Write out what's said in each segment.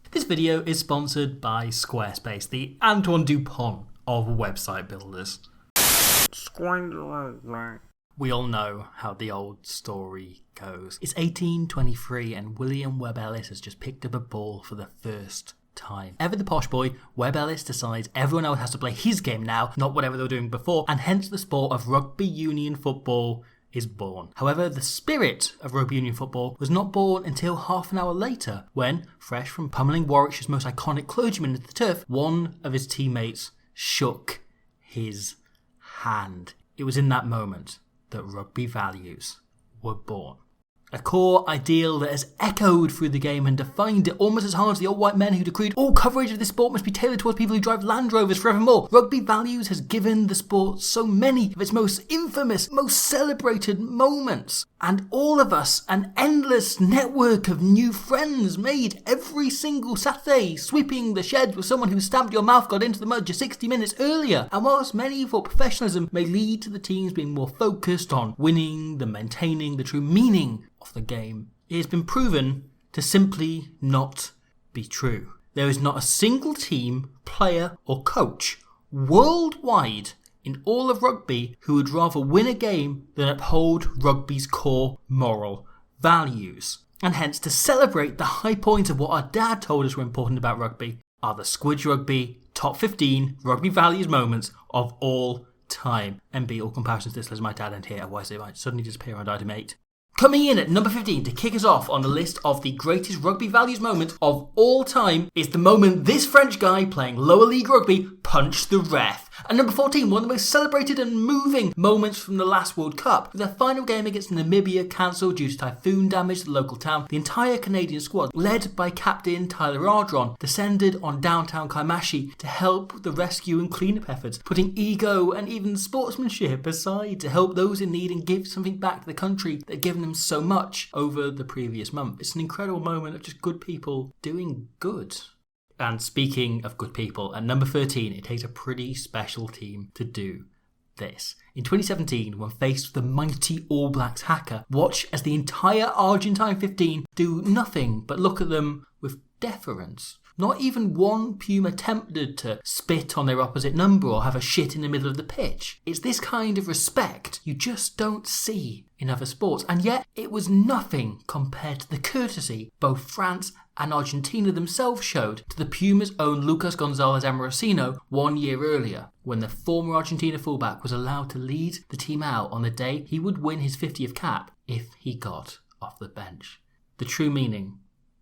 This video is sponsored by Squarespace, the Antoine Dupont of website builders. We all know how the old story goes. It's 1823 and William Webb Ellis has just picked up a ball for the first time. Ever the posh boy, Webb Ellis decides everyone else has to play his game now, not whatever they were doing before, and hence the sport of rugby union football is born. However, the spirit of rugby union football was not born until half an hour later, when, fresh from pummeling Warwickshire's most iconic clergyman into the turf, one of his teammates shook his hand. It was in that moment that rugby values were born. A core ideal that has echoed through the game and defined it almost as hard as the old white men who decreed all coverage of this sport must be tailored towards people who drive Land Rovers forevermore. Rugby values has given the sport so many of its most infamous, most celebrated moments. And all of us an endless network of new friends made every single Saturday, sweeping the sheds with someone who stamped your mouth got into the mud just 60 minutes earlier. And whilst many thought professionalism may lead to the teams being more focused on winning than maintaining the true meaning of the game, it has been proven to simply not be true. There is not a single team, player or coach worldwide in all of rugby who would rather win a game than uphold rugby's core moral values. And hence, to celebrate the high points of what our dad told us were important about rugby, are the Squidge Rugby top 15 rugby values moments of all time. And be all comparisons to this as my dad and here, otherwise they might suddenly disappear and item 8. Coming in at number 15 to kick us off on the list of the greatest rugby values moments of all time is the moment this French guy playing lower league rugby punched the ref. And number 14, one of the most celebrated and moving moments from the last World Cup. With their final game against Namibia cancelled due to typhoon damage to the local town, the entire Canadian squad, led by captain Tyler Ardron, descended on downtown Kaimashi to help the rescue and cleanup efforts, putting ego and even sportsmanship aside to help those in need and give something back to the country that had given them so much over the previous month. It's an incredible moment of just good people doing good. And speaking of good people, at number 13, it takes a pretty special team to do this. In 2017, when faced with the mighty All Blacks haka, watch as the entire Argentine 15 do nothing but look at them with deference. Not even one Puma attempted to spit on their opposite number or have a shit in the middle of the pitch. It's this kind of respect you just don't see in other sports, and yet it was nothing compared to the courtesy both France and Argentina themselves showed to the Puma's own Lucas Gonzalez Amorosino 1 year earlier, when the former Argentina fullback was allowed to lead the team out on the day he would win his 50th cap if he got off the bench. The true meaning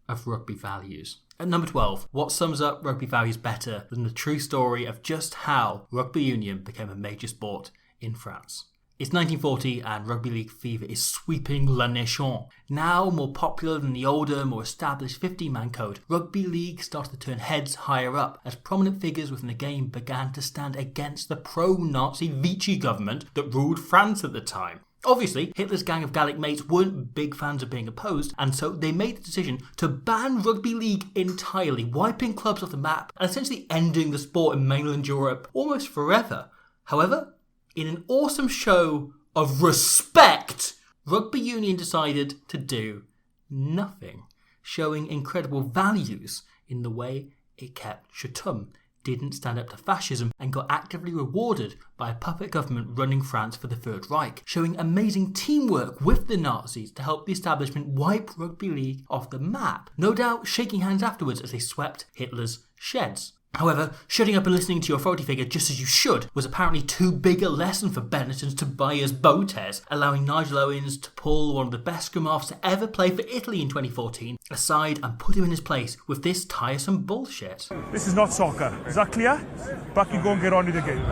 of rugby values. At number 12, what sums up rugby values better than the true story of just how rugby union became a major sport in France? It's 1940 and rugby league fever is sweeping La Nation. Now more popular than the older, more established 15-man code, rugby league started to turn heads higher up as prominent figures within the game began to stand against the pro-Nazi Vichy government that ruled France at the time. Obviously, Hitler's gang of Gallic mates weren't big fans of being opposed, and so they made the decision to ban rugby league entirely, wiping clubs off the map and essentially ending the sport in mainland Europe almost forever. However, in an awesome show of respect, rugby union decided to do nothing, showing incredible values in the way it kept Chatham, didn't stand up to fascism, and got actively rewarded by a puppet government running France for the Third Reich, showing amazing teamwork with the Nazis to help the establishment wipe rugby league off the map, no doubt shaking hands afterwards as they swept Hitler's sheds. However, shutting up and listening to your authority figure just as you should was apparently too big a lesson for Benetton's Tobias Botes, allowing Nigel Owens to pull one of the best scrum halves to ever play for Italy in 2014 aside and put him in his place with this tiresome bullshit. This is not soccer. Is that clear? Back you go and get on with the game.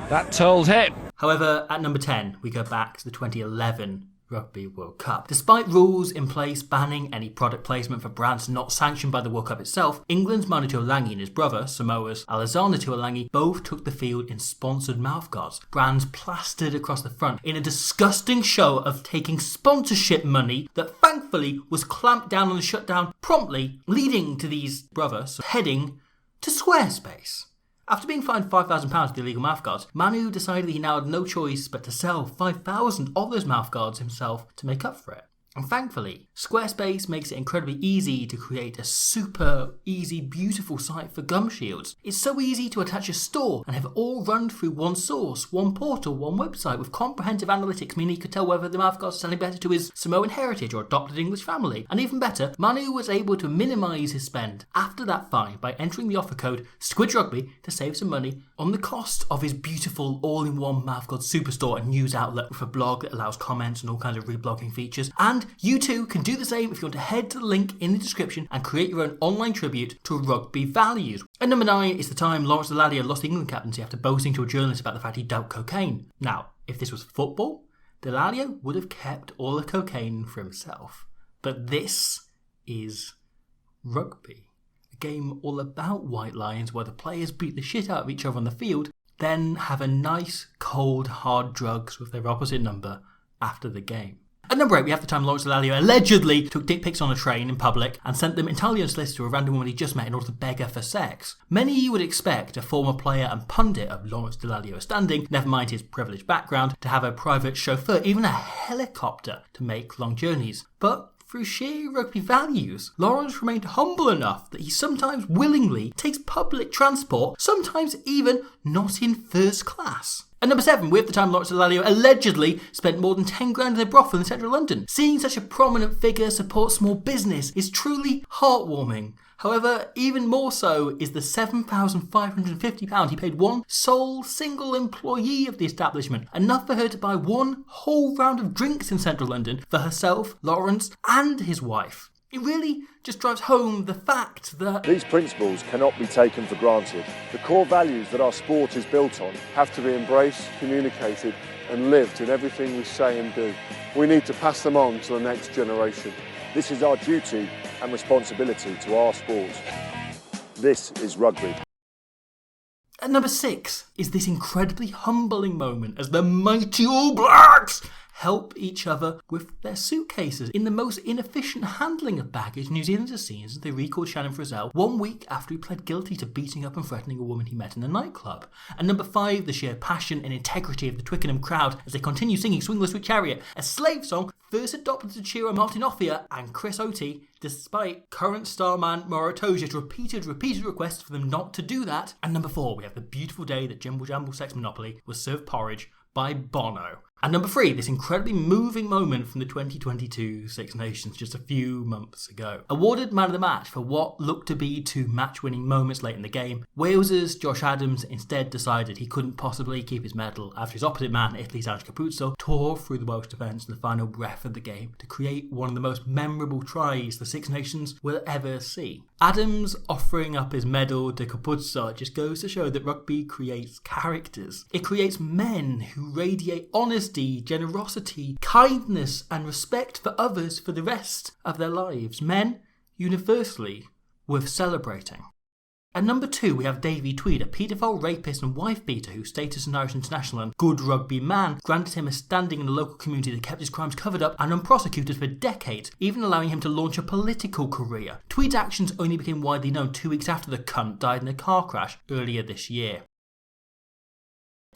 That told him. However, at number 10, we go back to the 2011 Rugby World Cup. Despite rules in place banning any product placement for brands not sanctioned by the World Cup itself, England's Manu Tuolangi and his brother, Samoa's Alexander Tuolangi, both took the field in sponsored mouthguards, brands plastered across the front, in a disgusting show of taking sponsorship money that thankfully was clamped down on the shutdown promptly, leading to these brothers heading to Squarespace. After being fined £5,000 for the illegal mouthguards, Manu decided he now had no choice but to sell 5,000 of those mouthguards himself to make up for it. And thankfully, Squarespace makes it incredibly easy to create a super easy, beautiful site for gum shields. It's so easy to attach a store and have it all run through one source, one portal, one website with comprehensive analytics, meaning he could tell whether the mascot is selling better to his Samoan heritage or adopted English family. And even better, Manu was able to minimise his spend after that fine by entering the offer code SquidRugby to save some money on the cost of his beautiful all-in-one mascot superstore and news outlet with a blog that allows comments and all kinds of reblogging features. And you too can do the same if you want to head to the link in the description and create your own online tribute to Rugby values. At number 9 is the time Lawrence Dallaglio lost the England captaincy after boasting to a journalist about the fact he dealt cocaine. Now, if this was football, Dallaglio would have kept all the cocaine for himself. But this is rugby. A game all about white lines where the players beat the shit out of each other on the field, then have a nice, cold, hard drugs with their opposite number after the game. At number 8, we have the time Lawrence Dallaglio allegedly took dick pics on a train in public and sent them entirely unsolicited to a random woman he just met in order to beg her for sex. Many would expect a former player and pundit of Lawrence Dallaglio's standing, never mind his privileged background, to have a private chauffeur, even a helicopter, to make long journeys. But through sheer rugby values, Lawrence remained humble enough that he sometimes willingly takes public transport, sometimes even not in first class. At number 7, we have the time Lawrence Dallaglio allegedly spent more than 10 grand in a brothel in central London. Seeing such a prominent figure support small business is truly heartwarming. However, even more so is the £7,550 he paid one sole single employee of the establishment, enough for her to buy one whole round of drinks in central London for herself, Lawrence, and his wife. It really just drives home the fact that these principles cannot be taken for granted. The core values that our sport is built on have to be embraced, communicated and lived in everything we say and do. We need to pass them on to the next generation. This is our duty and responsibility to our sport. This is rugby. At number 6 is this incredibly humbling moment as the mighty All Blacks help each other with their suitcases in the most inefficient handling of baggage New Zealand has seen since they recalled Shannon Frizzell 1 week after he pled guilty to beating up and threatening a woman he met in a nightclub. And number 5, the sheer passion and integrity of the Twickenham crowd as they continue singing Swing the Sweet Chariot, a slave song first adopted to cheer on Martin Offia and Chris Otey, despite current starman Mauro Toja's repeated requests for them not to do that. And number 4, we have the beautiful day that Jimble Jamble Sex Monopoly was served porridge by Bono. And number 3, this incredibly moving moment from the 2022 Six Nations just a few months ago. Awarded man of the match for what looked to be 2 match-winning moments late in the game, Wales's Josh Adams instead decided he couldn't possibly keep his medal after his opposite man, Italy's Ange Capuzzo, tore through the Welsh defence in the final breath of the game to create one of the most memorable tries the Six Nations will ever see. Adams offering up his medal to Capuzzo just goes to show that rugby creates characters. It creates men who radiate honesty, generosity, kindness and respect for others for the rest of their lives. Men, universally, worth celebrating. At number 2, we have Davey Tweed, a paedophile, rapist and wife-beater whose status as an Irish international and good rugby man granted him a standing in the local community that kept his crimes covered up and unprosecuted for decades, even allowing him to launch a political career. Tweed's actions only became widely known 2 weeks after the cunt died in a car crash earlier this year.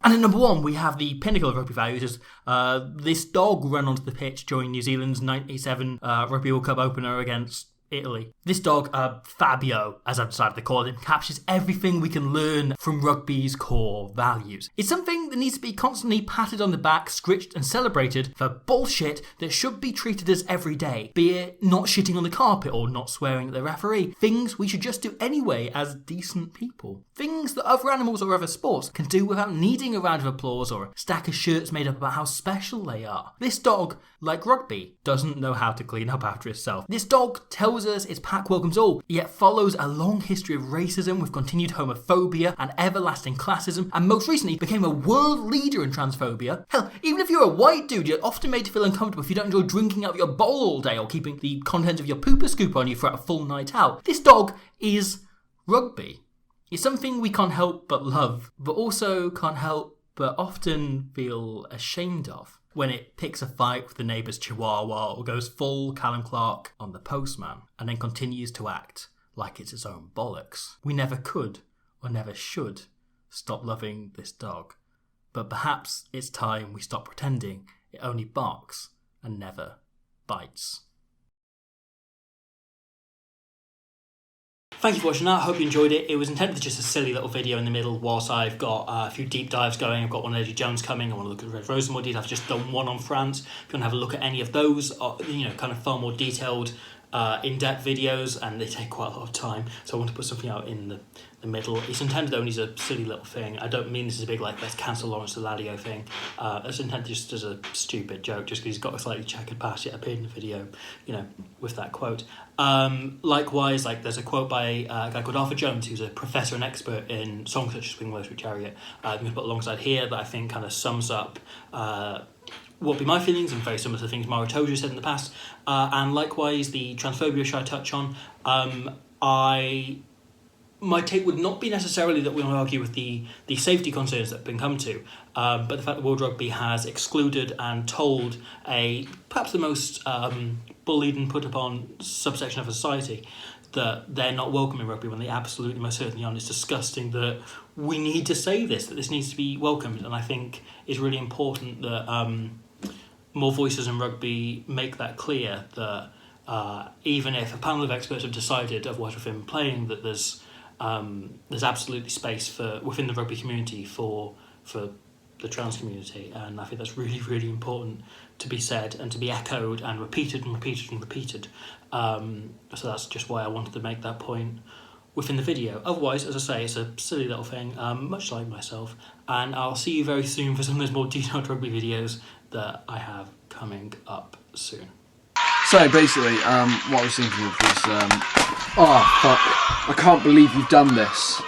And at number 1, we have the pinnacle of rugby values as this dog ran onto the pitch during New Zealand's 97 Rugby World Cup opener against Italy. This dog, Fabio, as I've decided to call him, captures everything we can learn from rugby's core values. It's something that needs to be constantly patted on the back, scritched and celebrated for bullshit that should be treated as everyday, be it not shitting on the carpet or not swearing at the referee. Things we should just do anyway as decent people. Things that other animals or other sports can do without needing a round of applause or a stack of shirts made up about how special they are. This dog, like rugby, doesn't know how to clean up after itself. This dog tells us its pack welcomes all, yet follows a long history of racism with continued homophobia and everlasting classism, and most recently became a world leader in transphobia. Hell, even if you're a white dude, you're often made to feel uncomfortable if you don't enjoy drinking out of your bowl all day or keeping the contents of your pooper scoop on you for a full night out. This dog is rugby. It's something we can't help but love, but also can't help but often feel ashamed of. When it picks a fight with the neighbour's chihuahua or goes full Callum Clark on the postman and then continues to act like it's its own bollocks. We never could or never should stop loving this dog, but perhaps it's time we stop pretending it only barks and never bites. fights. Thank you for watching that. I hope you enjoyed it. It was intended as just a silly little video in the middle whilst I've got a few deep dives going. I've got one on Eddie Jones coming. I want to look at Red Rosenwood. I've just done one on France. If you want to have a look at any of those, kind of far more detailed, in-depth videos, and they take quite a lot of time. So I want to put something out in the middle. It's intended only as a silly little thing. I don't mean this as a big, let's cancel Lawrence Eladio thing. It's intended just as a stupid joke, just because he's got a slightly checkered past, yet appeared in the video, with that quote. Likewise, there's a quote by a guy called Arthur Jones, who's a professor and expert in songs such as Swing Low Through Chariot. I'm going to put alongside here that I think kind of sums up what would be my feelings, and very similar to things Mara Tojo said in the past. And likewise, the transphobia which I touch on, my take would not be necessarily that we want to argue with the safety concerns that have been come to, but the fact that World Rugby has excluded and told perhaps the most bullied and put upon subsection of society that they're not welcome in rugby when they absolutely most certainly aren't. It's disgusting that we need to say this, that this needs to be welcomed, and I think it's really important that more voices in rugby make that clear, that even if a panel of experts have decided, otherwise with him playing, that there's absolutely space within the rugby community for the trans community, and I think that's really, really important to be said and to be echoed and repeated and repeated and repeated. So that's just why I wanted to make that point within the video. Otherwise, as I say, it's a silly little thing, much like myself, and I'll see you very soon for some of those more detailed rugby videos that I have coming up soon. So basically, what I was thinking of was, oh fuck, I can't believe you've done this.